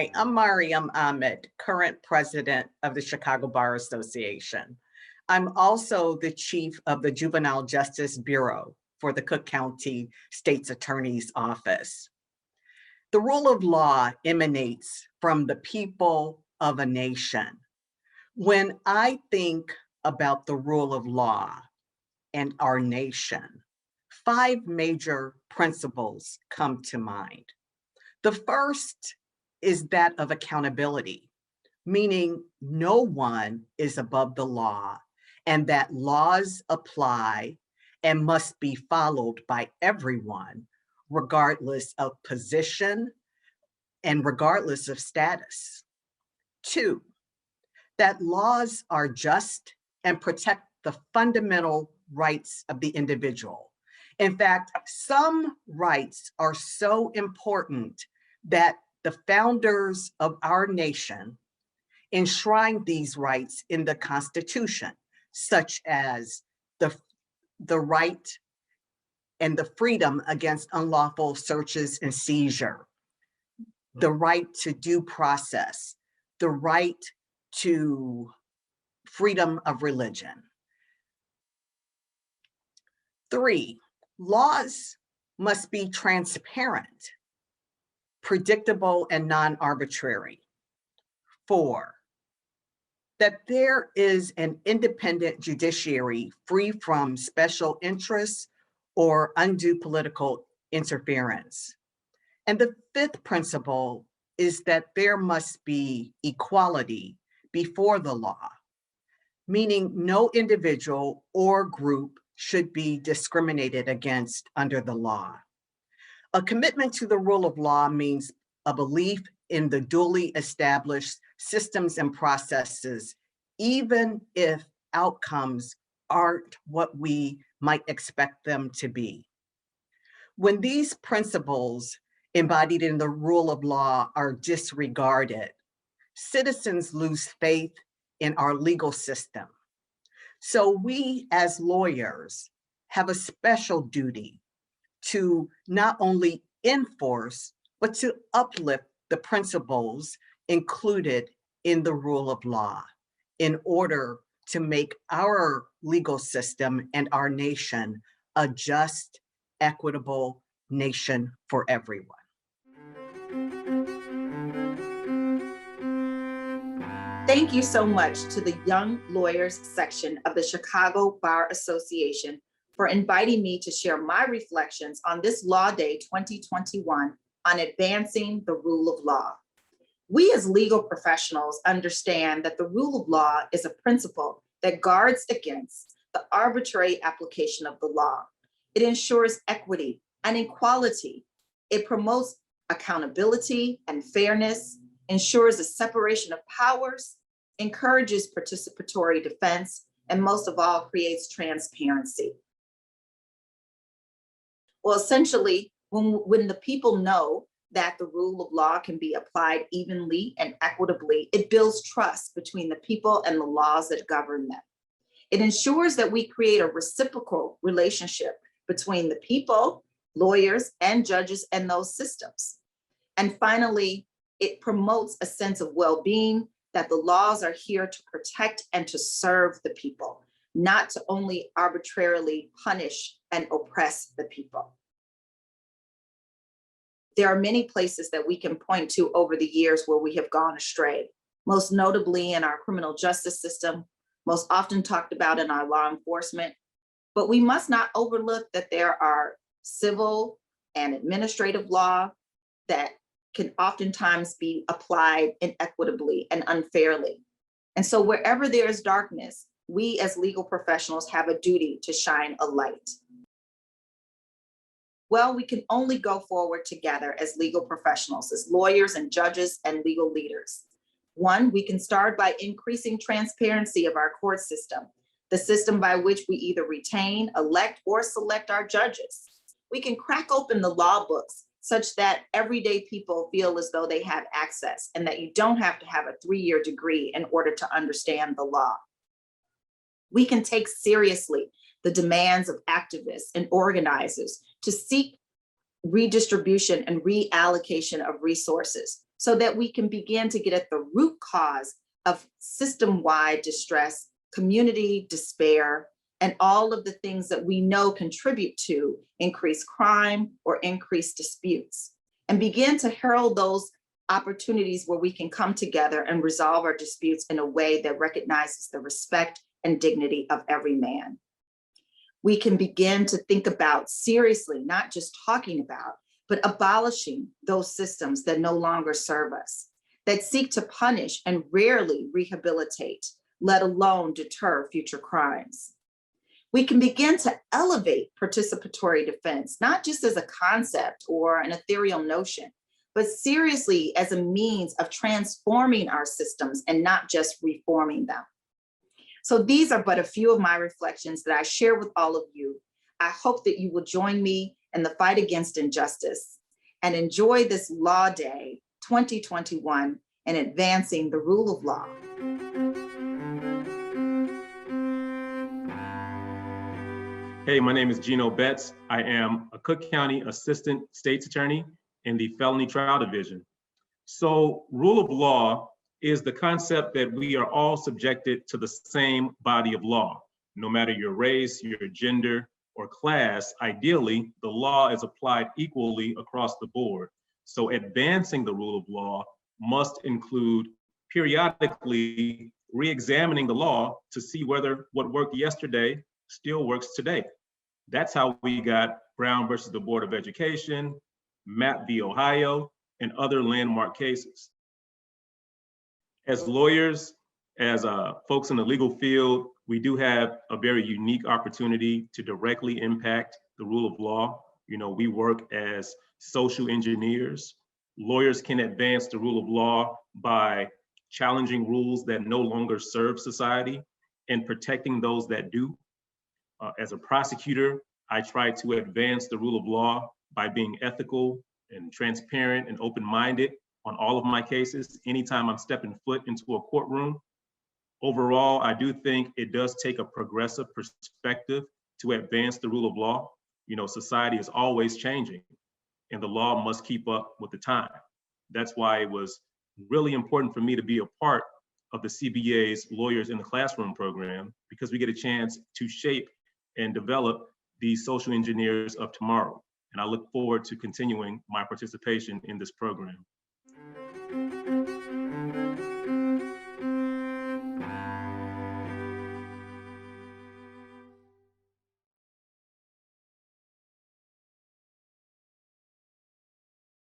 Hi, I'm Maryam Ahmad, current president of the Chicago Bar Association. I'm also the chief of the Juvenile Justice Bureau for the Cook County State's Attorney's Office. The rule of law emanates from the people of a nation. When I think about the rule of law and our nation, 5 major principles come to mind. The first is that of accountability, meaning no one is above the law and that laws apply and must be followed by everyone, regardless of position and regardless of status. 2, that laws are just and protect the fundamental rights of the individual. In fact, some rights are so important that the founders of our nation enshrined these rights in the Constitution, such as the right and the freedom against unlawful searches and seizure, the right to due process, the right to freedom of religion. 3, laws must be transparent, predictable, and non-arbitrary. 4, that there is an independent judiciary free from special interests or undue political interference. And the 5th principle is that there must be equality before the law, meaning no individual or group should be discriminated against under the law. A commitment to the rule of law means a belief in the duly established systems and processes, even if outcomes aren't what we might expect them to be. When these principles embodied in the rule of law are disregarded, citizens lose faith in our legal system. So we as lawyers have a special duty to not only enforce, but to uplift the principles included in the rule of law in order to make our legal system and our nation a just, equitable nation for everyone. Thank you so much to the Young Lawyers section of the Chicago Bar Association for inviting me to share my reflections on this Law Day 2021 on advancing the rule of law. We as legal professionals understand that the rule of law is a principle that guards against the arbitrary application of the law. It ensures equity and equality. It promotes accountability and fairness, ensures a separation of powers, encourages participatory defense, and most of all, creates transparency. Well, essentially, when the people know that the rule of law can be applied evenly and equitably, it builds trust between the people and the laws that govern them. It ensures that we create a reciprocal relationship between the people, lawyers, and judges and those systems. And finally, it promotes a sense of well-being, that the laws are here to protect and to serve the people, not to only arbitrarily punish and oppress the people. There are many places that we can point to over the years where we have gone astray, most notably in our criminal justice system, most often talked about in our law enforcement. But we must not overlook that there are civil and administrative law that can oftentimes be applied inequitably and unfairly. And so wherever there is darkness, we as legal professionals have a duty to shine a light. Well, we can only go forward together as legal professionals, as lawyers and judges and legal leaders. 1, we can start by increasing transparency of our court system, the system by which we either retain, elect, or select our judges. We can crack open the law books such that everyday people feel as though they have access and that you don't have to have a 3-year degree in order to understand the law. We can take seriously the demands of activists and organizers to seek redistribution and reallocation of resources so that we can begin to get at the root cause of system-wide distress, community despair, and all of the things that we know contribute to increased crime or increased disputes, and begin to herald those opportunities where we can come together and resolve our disputes in a way that recognizes the respect and dignity of every man. We can begin to think about seriously, not just talking about, but abolishing those systems that no longer serve us, that seek to punish and rarely rehabilitate, let alone deter future crimes. We can begin to elevate participatory defense, not just as a concept or an ethereal notion, but seriously as a means of transforming our systems and not just reforming them. So these are but a few of my reflections that I share with all of you. I hope that you will join me in the fight against injustice and enjoy this Law Day 2021 in advancing the rule of law. Hey, my name is Gino. I am a Cook County Assistant State's Attorney in the Felony Trial Division. So rule of law is the concept that we are all subjected to the same body of law. No matter your race, your gender, or class, ideally, the law is applied equally across the board. So advancing the rule of law must include periodically re-examining the law to see whether what worked yesterday still works today. That's how we got Brown versus the Board of Education, Mapp v. Ohio, and other landmark cases. As lawyers, as folks in the legal field, we do have a very unique opportunity to directly impact the rule of law. You know, we work as social engineers. Lawyers can advance the rule of law by challenging rules that no longer serve society and protecting those that do. As a prosecutor, I try to advance the rule of law by being ethical and transparent and open-minded on all of my cases. Anytime I'm stepping foot into a courtroom, overall, I do think it does take a progressive perspective to advance the rule of law. You know, society is always changing and the law must keep up with the time. That's why it was really important for me to be a part of the CBA's Lawyers in the Classroom program, because we get a chance to shape and develop these social engineers of tomorrow. And I look forward to continuing my participation in this program.